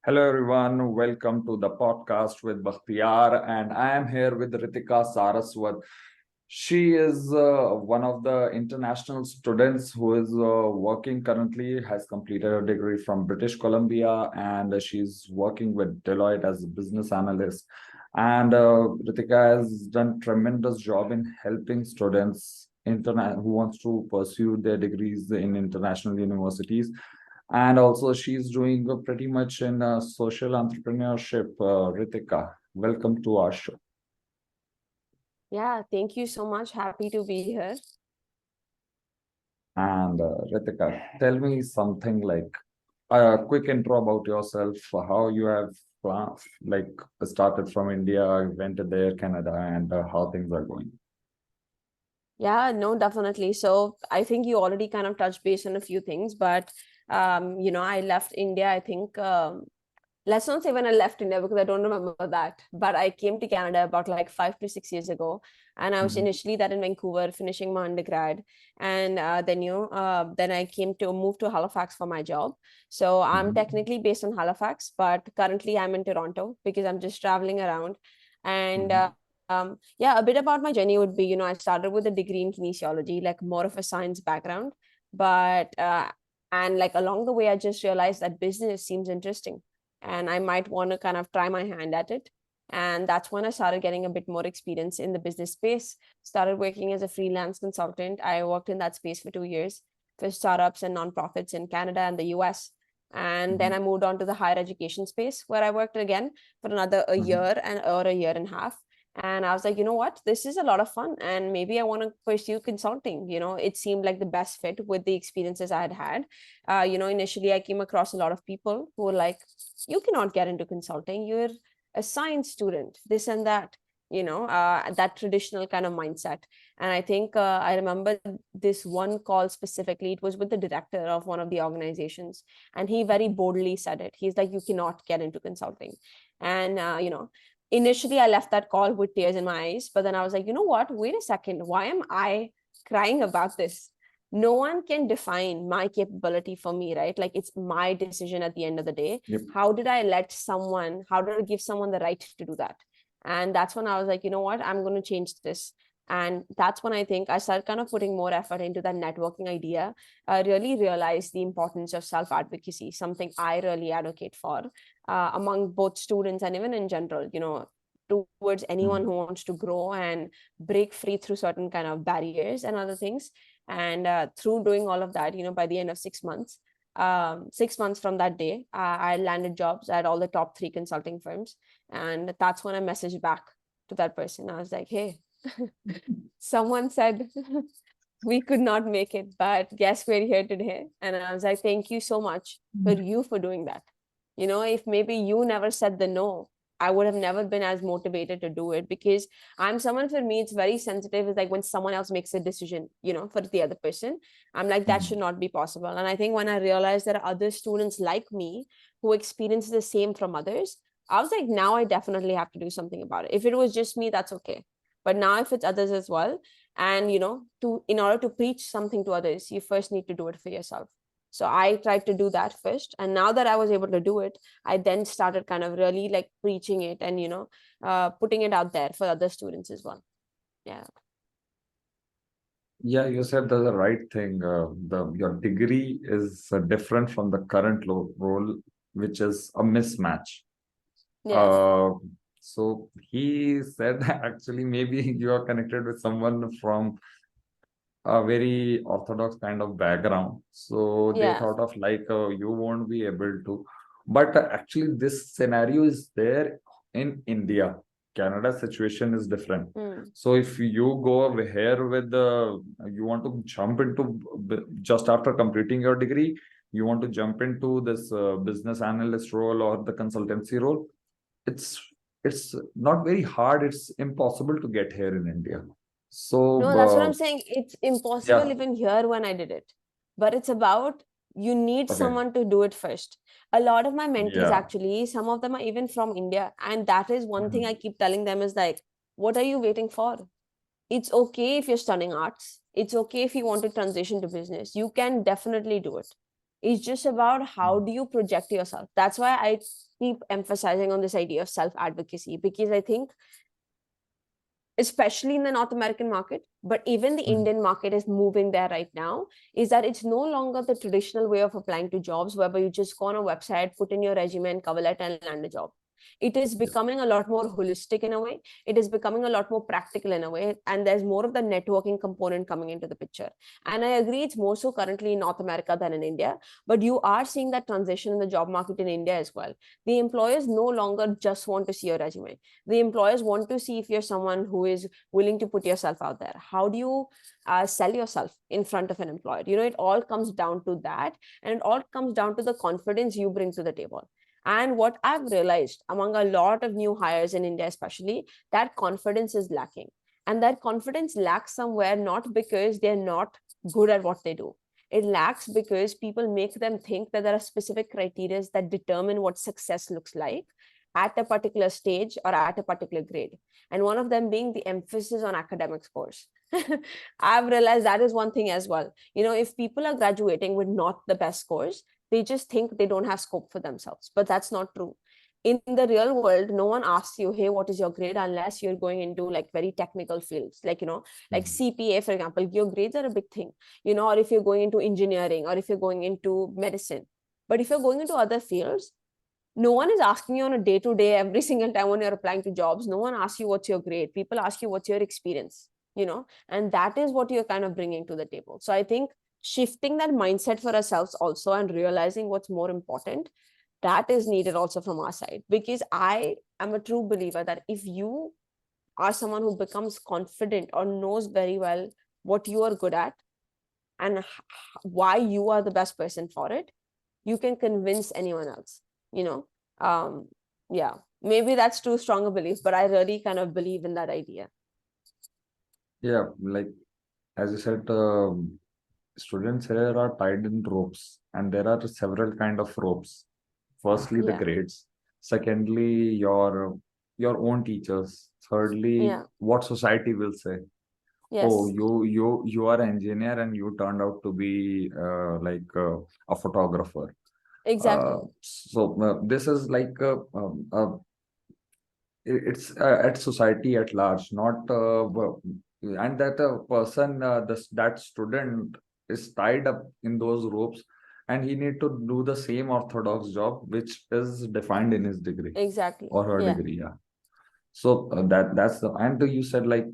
Hello, everyone. Welcome to the podcast with Bakhtiyar, and I am here with Ritika Saraswat. She is one of the international students who is working currently, has completed a degree from British Columbia, and she's working with Deloitte as a business analyst. And Ritika has done tremendous job in helping students who wants to pursue their degrees in international universities, and also she's doing pretty much in social entrepreneurship. Ritika, welcome to our show. Yeah, thank you so much. Happy to be here. And Ritika, tell me something like a quick intro about yourself, how you have like started from India, went to there, Canada, and how things are going. Yeah, no, definitely. So I think you already kind of touched base on a few things, but I left India, I think let's not say when I left India because I don't remember that, but I came to Canada about like 5 to 6 years ago, and I was Mhm. initially that in Vancouver finishing my undergrad, and then I came to move to Halifax for my job. So I'm Mhm. technically based in Halifax, but currently I'm in Toronto because I'm just traveling around. And Mhm. yeah, a bit about my journey would be, I started with a degree in kinesiology, like more of a science background, but and like along the way I just realized that business seems interesting and I might want to kind of try my hand at it. And that's when I started getting a bit more experience in the business space. Started working as a freelance consultant. I worked in that space for 2 years for startups and nonprofits in Canada and the US. And then Mhm. I moved on to the higher education space where I worked again for another a Mhm. year and or a year and a half. And I was like, you know what, this is a lot of fun and maybe I want to pursue consulting. It seemed like the best fit with the experiences I had had. Initially I came across a lot of people who were like, you cannot get into consulting, you're a science student, this and that, that traditional kind of mindset. And I think I remember this one call specifically, it was with the director of one of the organizations, and he very boldly said it. He's like, you cannot get into consulting. And initially I left that call with tears in my eyes, but then I was like, you know what, wait a second, why am I crying about this? No one can define my capability for me, right? Like, it's my decision at the end of the day. Yep. How did I give someone the right to do that? And that's when I was like, you know what, I'm going to change this. And that's when I think I started kind of putting more effort into that networking idea. I really realized the importance of self advocacy, something I really advocate for among both students and even in general, towards anyone Mhm. who wants to grow and break free through certain kind of barriers and other things. And through doing all of that, by the end of 6 months, 6 months from that day, I landed jobs at all the top three consulting firms. And that's when I messaged back to that person. I was like, hey, someone said we could not make it, but guess we're here today. And I was like, thank you so much for doing that. If maybe you never said the no, I would have never been as motivated to do it, because I'm someone, for me, it's very sensitive. It's like when someone else makes a decision, for the other person, I'm like, that should Mhm. not be possible. And I think when I realized there are other students like me who experience the same from others, I was like, now I definitely have to do something about it. If it was just me, that's okay. But now if it's others as well, and to in order to preach something to others, you first need to do it for yourself. So I tried to do that first, and now that I was able to do it, I then started kind of really like preaching it and putting it out there for other students as well. Yeah. Yeah, you said the right thing. The your degree is different from the current role, which is a mismatch. Yes. Uh, so he said that actually maybe you are connected with someone from a very orthodox kind of background. So they Yeah. thought of like you won't be able to. But actually, this scenario is there in India. Canada situation is different. Mm. So if you go over here with the, you want to jump into just after completing your degree, you want to jump into this business analyst role or the consultancy role, it's it's not very hard. It's impossible to get here in India. So No, that's what I'm saying. It's impossible yeah, even here when I did it. But it's about, you need okay, someone to do it first. A lot of my mentees, yeah. actually, some of them are even from India. And that is one thing I Mhm. keep telling them is like, what are you waiting for? It's okay if you're studying arts. It's okay if you want to transition to business. You can definitely do it. It's just about how do you project yourself. That's why I keep emphasizing on this idea of self advocacy, because I think especially in the North American market, but even the Mhm. Indian market is moving there right now, is that it's no longer the traditional way of applying to jobs, whereby you just go on a website, put in your resume and cover letter and land a job. It is becoming a lot more holistic in a way. It is becoming a lot more practical in a way. And there's more of the networking component coming into the picture. And I agree, it's more so currently in North America than in India, but you are seeing that transition in the job market in India as well. The employers no longer just want to see your resume. The employers want to see if you're someone who is willing to put yourself out there. How do you sell yourself in front of an employer? It all comes down to that, and it all comes down to the confidence you bring to the table. And what I've realized among a lot of new hires in India especially, that confidence is lacking. And that confidence lacks somewhere, not because they're not good at what they do. It lacks because people make them think that there are specific criteria that determine what success looks like at a particular stage or at a particular grade. And one of them being the emphasis on academic scores. I've realized that is one thing as well. If people are graduating with not the best scores, they just think they don't have scope for themselves. But that's not true. In the real world, no one asks you, hey, what is your grade, unless you're going into like very technical fields, like Mhm. CPA, for example. Your grades are a big thing, or if you're going into engineering, or if you're going into medicine. But if you're going into other fields, no one is asking you on a day to day, every single time when you're applying to jobs. No one asks you what's your grade. People ask you what's your experience, and that is what you're kind of bringing to the table. So I think shifting that mindset for ourselves also, and realizing what's more important, that is needed also from our side. Because I am a true believer that if you are someone who becomes confident or knows very well what you are good at, and why you are the best person for it, you can convince anyone else you know um yeah, maybe that's too strong a belief, but I really kind of believe in that idea. Yeah, like as you said, students here are tied in ropes, and there are several kind of ropes. Firstly, the Yeah, grades. Secondly, your own teachers. Thirdly, yeah, what society will say. Oh, yes, you are an engineer and you turned out to be a photographer. exactly, This is like it's at society at large, not and that a person, that student is tied up in those ropes, and he need to do the same orthodox job which is defined in his degree exactly, or her yeah. degree. Yeah. So that's the, and you said like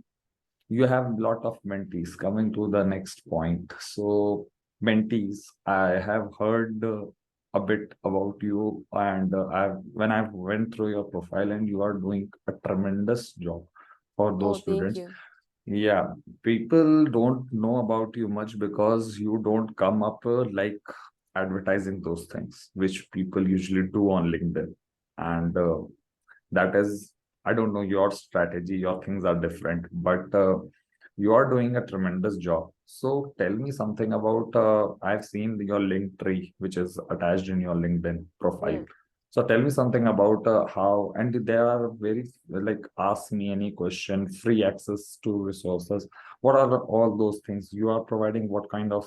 you have a lot of mentees. Coming to the next point, so mentees, I have heard a bit about you, and I went through your profile, and you are doing a tremendous job for Oh, those thank students. you. Yeah, people don't know about you much because you don't come up like advertising those things which people usually do on LinkedIn. And that is, I don't know, your strategy, your things are different, but you are doing a tremendous job. So tell me something about, I've seen your link tree which is attached in your LinkedIn profile. Yeah, So tell me something about how, and there are very, like, ask me any question, free access to resources. What are all those things you are providing? What kind of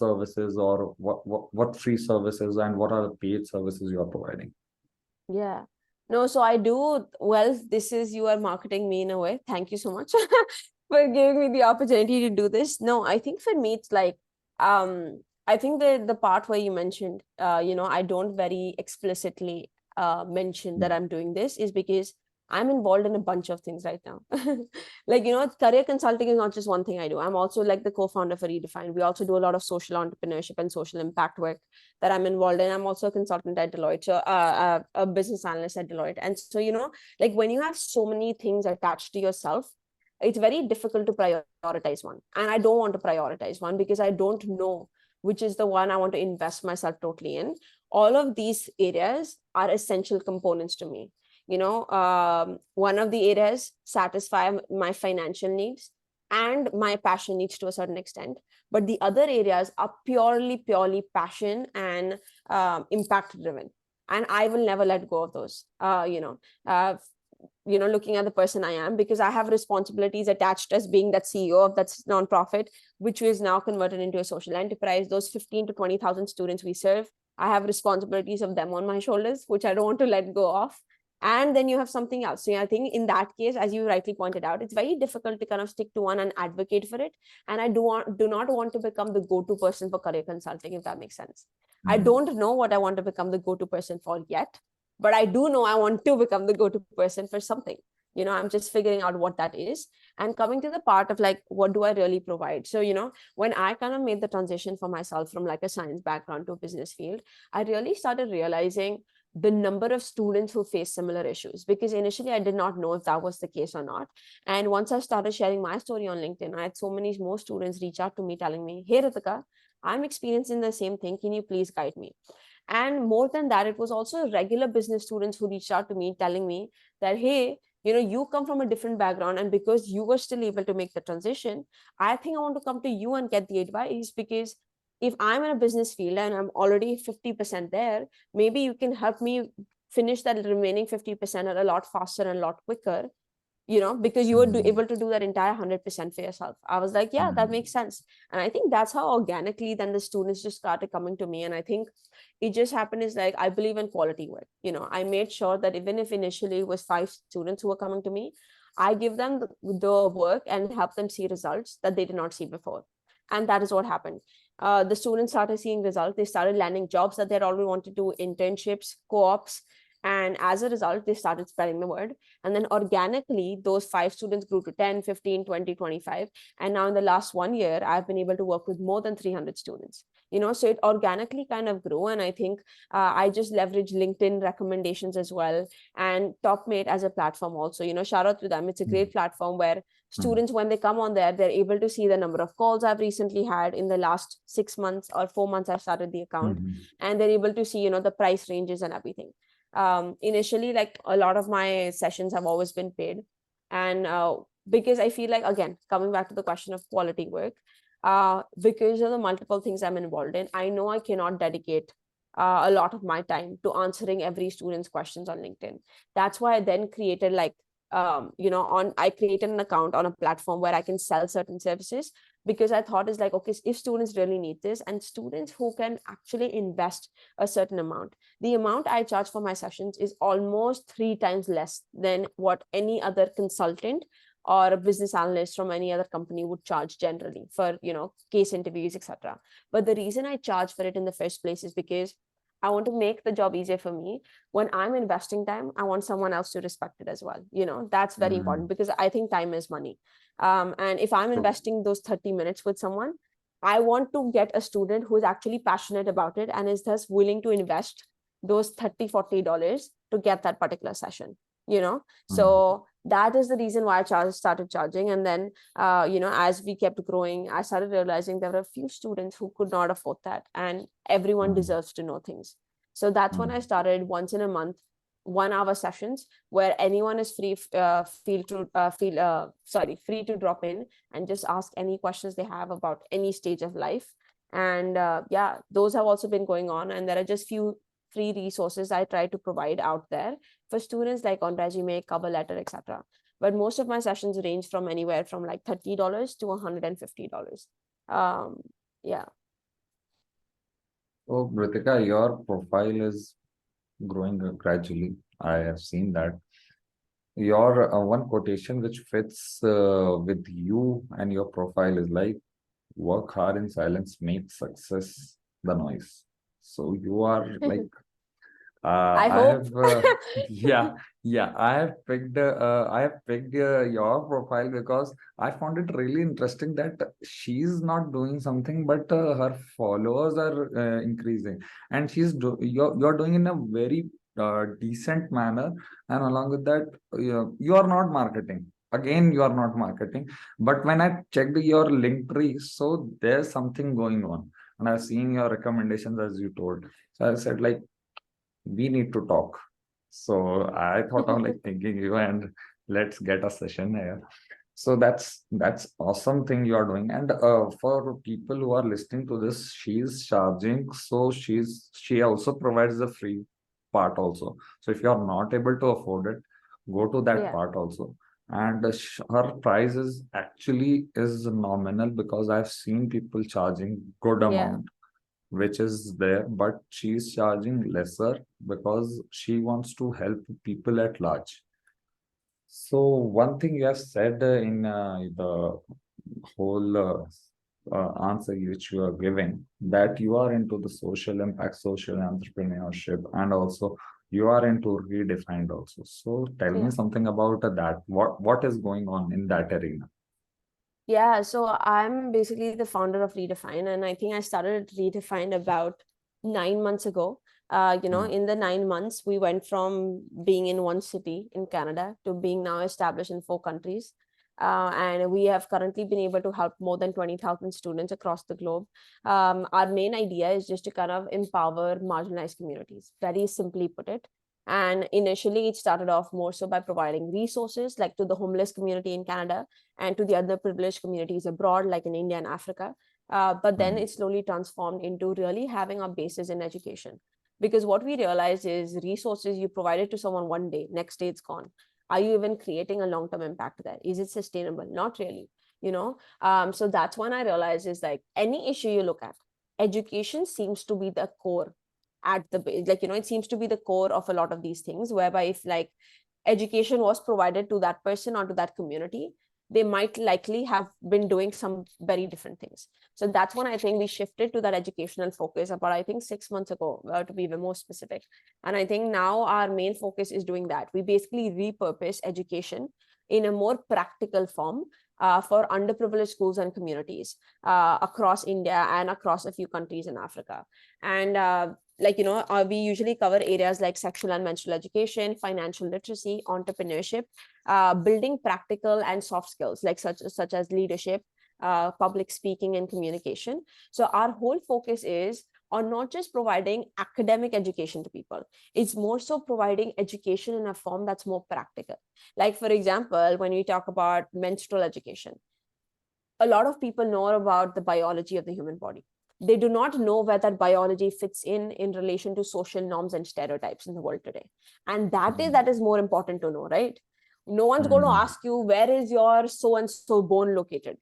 services, or what free services, and what are the paid services you are providing? yeah. No, so I do well. This is, you are marketing me in a way. Thank you so much for giving me the opportunity to do this. No, I think for me it's like, I think the part where you mentioned, I don't very explicitly mention that I'm doing this, is because I'm involved in a bunch of things right now. Like, career consulting is not just one thing I do. I'm also like the co-founder for Redefine. We also do a lot of social entrepreneurship and social impact work that I'm involved in. I'm also a consultant at Deloitte, so a business analyst at Deloitte. And so, like when you have so many things attached to yourself, it's very difficult to prioritize one. And I don't want to prioritize one because I don't know which is the one I want to invest myself totally in. All of these areas are essential components to me. One of the areas satisfy my financial needs and my passion needs to a certain extent, but the other areas are purely passion and impact driven, and I will never let go of those. looking at the person I am, because I have responsibilities attached as being that CEO of that nonprofit, which is now converted into a social enterprise. Those 15 to 20,000 students we serve, I have responsibilities of them on my shoulders, which I don't want to let go of. And then you have something else. So I think in that case, as you rightly pointed out, it's very difficult to kind of stick to one and advocate for it. And I do not want to become the go-to person for career consulting, if that makes sense. I don't know what I want to become the go-to person for yet, but I do know I want to become the go-to person for something. I'm just figuring out what that is. And coming to the part of like, what do I really provide? So, when I kind of made the transition for myself from like a science background to a business field, I really started realizing the number of students who face similar issues, because initially I did not know if that was the case or not. And once I started sharing my story on LinkedIn, I had so many more students reach out to me telling me, hey Ritika, I'm experiencing the same thing, can you please guide me? And more than that, it was also regular business students who reached out to me telling me that, hey, you come from a different background, and because you were still able to make the transition, I think I want to come to you and get the advice, because if I'm in a business field and I'm already 50% there, maybe you can help me finish that remaining 50% a lot faster and a lot quicker, because you were able to do that entire 100% for yourself. I was like, yeah, that makes sense. And I think that's how organically then the students just started coming to me. And I think it just happened is like, I believe in quality work. I made sure that even if initially it was 5 students who were coming to me, I give them the work and help them see results that they did not see before. And that is what happened. The students started seeing results. They started landing jobs that they had already wanted to do, internships, co-ops. And as a result, they started spreading the word. And then organically, those 5 students grew to 10, 15, 20, 25. And now in the last 1 year, I've been able to work with more than 300 students. So it organically kind of grew. And I think I just leverage LinkedIn recommendations as well, and Topmate as a platform also. Shout out to them. It's a great platform where students, when they come on there, they're able to see the number of calls I've recently had in the last 6 months or 4 months I've started the account. And they're able to see, the price ranges and everything. Initially, like a lot of my sessions have always been paid. And because I feel like, again, coming back to the question of quality work, because of the multiple things I'm involved in, I know I cannot dedicate a lot of my time to answering every student's questions on LinkedIn. That's why I then created like, I created an account on a platform where I can sell certain services, because I thought is like, okay, if students really need this, and students who can actually invest a certain amount, the amount I charge for my sessions is almost 3 times less than what any other consultant or a business analyst from any other company would charge generally for, case interviews, etc. But the reason I charge for it in the first place is because I want to make the job easier for me. When I'm investing time, I want someone else to respect it as well. That's very important, because I think time is money. And if I'm investing those 30 minutes with someone, I want to get a student who is actually passionate about it and is thus willing to invest those $30-$40 to get that particular session. So that is the reason why I started charging. And then as we kept growing, I started realizing there were a few students who could not afford that, and everyone deserves to know things. So that's when I started once in a month 1-hour sessions where anyone is free to drop in and just ask any questions they have about any stage of life. And those have also been going on, and there are just few free resources I try to provide out there for students, like on resume, cover letter, etc. But most of my sessions range from anywhere from like $30 to $150. Yeah. Oh, Ritika, your profile is growing gradually. I have seen that. Your one quotation which fits with you and your profile is like, work hard in silence, make success the noise. So you are like, I I hope. have, I have picked your profile because I found it really interesting that she's not doing something, but her followers are increasing, and you're doing in a very decent manner, and along with that, you are not marketing. Again, you are not marketing, but when I checked your link tree, so there's something going on, and I've seen your recommendations as you told. So I said like, we need to talk. So I thought of like thinking you, and let's get a session here. So that's awesome thing you are doing. And for people who are listening to this, she's charging. So she also provides the free part also. So if you are not able to afford it, Go to that Yeah. part also. And her price is actually is nominal because I've seen people charging good Yeah. amount, which is there, but she's charging lesser because she wants to help people at large. So one thing you have said in the whole answer which you are giving, that you are into the social impact, social entrepreneurship, and also you are into redefined also. So tell me Yeah. something about that. What is going on in that arena? Yeah, so I'm basically the founder of Redefine, and I think I started Redefine about 9 months ago. Hmm. In the 9 months, we went from being in one city in Canada to being now established in 4 countries. And we have currently been able to help more than 20,000 students across the globe. Our main idea is just to kind of empower marginalized communities, very simply put it. And initially, it started off more so by providing resources like to the homeless community in Canada and to the underprivileged communities abroad, like in India and Africa. But then Hmm. it slowly transformed into really having a basis in education. Because what we realized is resources you provided to someone one day, next day it's gone. Are you even creating a long term impact there? Is it sustainable? Not really. So that's when I realized is like any issue you look at, education seems to be the core at the base. Like, it seems to be the core of a lot of these things, whereby if like education was provided to that person or to that community, they might likely have been doing some very different things. So that's when I think we shifted to that educational focus about, I think, 6 months ago, to be even more specific. And I think now our main focus is doing that. We basically repurpose education in a more practical form for underprivileged schools and communities across India and across a few countries in Africa. And we usually cover areas like sexual and menstrual education, financial literacy, entrepreneurship, building practical and soft skills like such as leadership, public speaking, and communication. So our whole focus is on not just providing academic education to people, it's more so providing education in a form that's more practical. Like, for example, when we talk about menstrual education, a lot of people know about the biology of the human body. They do not know where that biology fits in relation to social norms and stereotypes in the world today. And that is more important to know, right? No one's going to Hmm. ask you, where is your so and so bone located?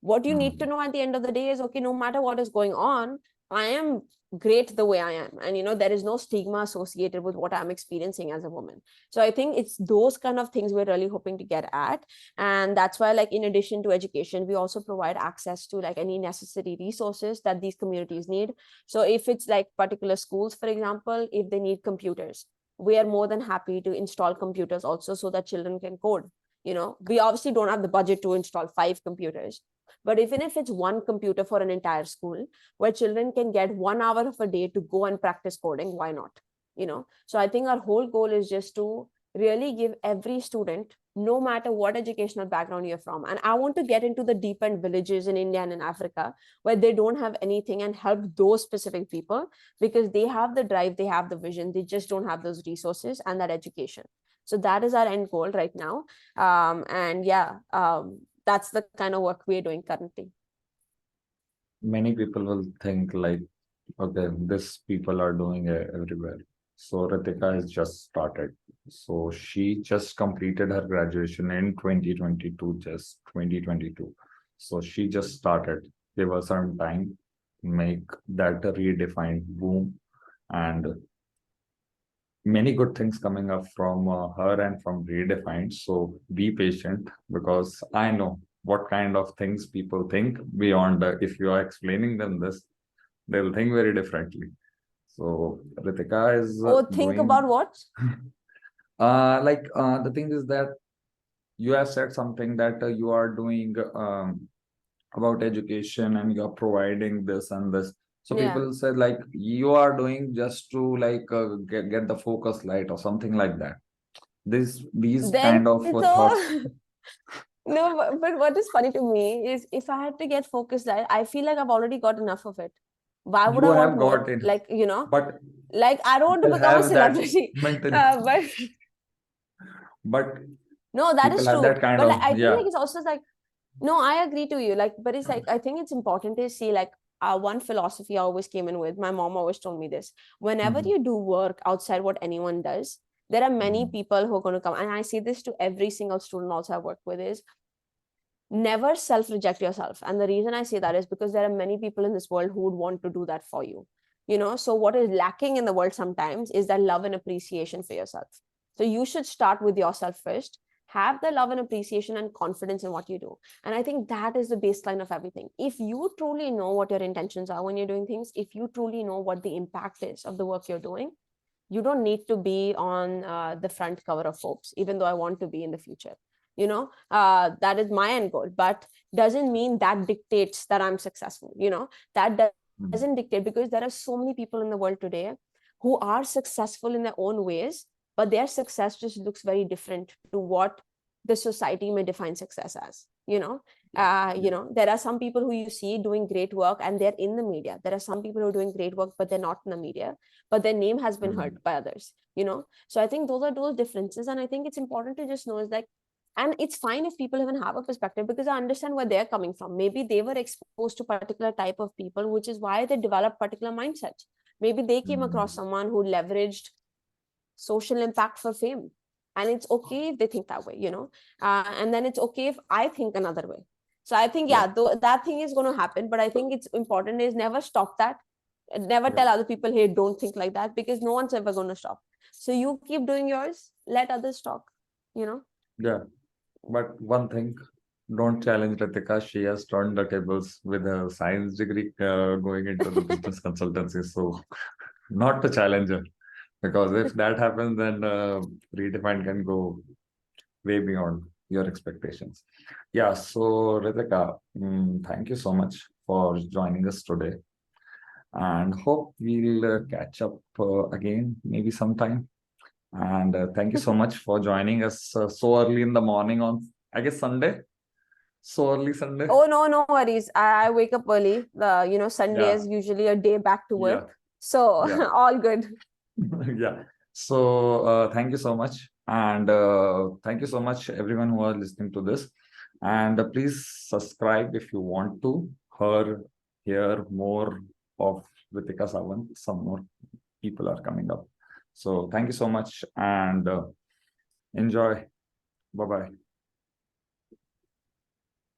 What you need to Hmm. know at the end of the day is, okay, no matter what is going on, I am great the way I am. And there is no stigma associated with what I'm experiencing as a woman. So I think it's those kind of things we're really hoping to get at. And that's why, like, in addition to education, we also provide access to like any necessary resources that these communities need. So if it's like particular schools, for example, if they need computers, we are more than happy to install computers also so that children can code. We obviously don't have the budget to install 5 computers, but even if it's one computer for an entire school where children can get 1 hour of a day to go and practice coding, why not? So I think our whole goal is just to really give every student, no matter what educational background you're from. And I want to get into the deep end villages in India and in Africa where they don't have anything and help those specific people because they have the drive, they have the vision, they just don't have those resources and that education. So that is our end goal right now. And yeah, that's the kind of work we're doing currently. Many people will think like, okay, this people are doing it everywhere. So Ritika has just started. So she just completed her graduation in 2022, just 2022. So she just started. Give her some time, make that a redefined boom, and many good things coming up from her and from redefined. So be patient because I know what kind of things people think beyond if you are explaining them this, they'll think very differently. So Ritika is Oh, think doing about what? the thing is that you have said something that you are doing about education and you are providing this and this. So Yeah. people said like you are doing just to get the focus light or something like that. These Then kind of thoughts. so no, but what is funny to me is if I had to get focused, I feel like I've already got enough of it. Why would You I want have more? got it, Like, but like I don't want to people become a have that celebrity. mental, But but no, that people is have true. that kind But like, of, I think yeah. like it's also like, no, I agree to you. Like, but it's like I think it's important to see like one philosophy I always came in with. My mom always told me this. Whenever Mhm. you do work outside what anyone does, There are many Mhm. people who are going to come, and I say this to every single student also I work with, is never self-reject yourself. And the reason I say that is because there are many people in this world who would want to do that for you. So what is lacking in the world sometimes is that love and appreciation for yourself. So you should start with yourself first. Have the love and appreciation and confidence in what you do. And I think that is the baseline of everything. If you truly know what your intentions are when you're doing things, if you truly know what the impact is of the work you're doing, you don't need to be on the front cover of Forbes, even though I want to be in the future. That is my end goal, but doesn't mean that dictates that I'm successful. That doesn't dictate, because there are so many people in the world today who are successful in their own ways, but their success just looks very different to what the society may define success as. There are some people who you see doing great work and they're in the media. There are some people who are doing great work, but they're not in the media, but their name has been hurt by others. So I think those are those differences. And I think it's important to just know is like, and it's fine if people even have a perspective, because I understand where they're coming from. Maybe they were exposed to particular type of people, which is why they developed particular mindsets. Maybe they came across someone who leveraged social impact for fame, and it's okay if they think that way. And then it's okay if I think another way. So I think, Yeah. that thing is going to happen, but I think it's important is never stop that. Never Yeah. tell other people, hey, don't think like that, because no one's ever going to stop. So you keep doing yours, let others talk. Yeah. But one thing, don't challenge Ritika. She has turned the tables with her science degree going into the business consultancy. So, not to challenge her, because if that happens, then Redefined can go way beyond your expectations. Yeah. So, Ritika, thank you so much for joining us today, and hope we'll catch up again maybe sometime. And thank you so much for joining us so early in the morning on, I guess, Sunday. So early Sunday. Oh, no worries. I wake up early. Sunday Yeah, is usually a day back to yeah, work. So yeah, all good. yeah. So thank you so much, and thank you so much everyone who are listening to this. And please subscribe if you want to hear more of Ritika Sawant. Some more people are coming up. So thank you so much, and enjoy. Bye bye.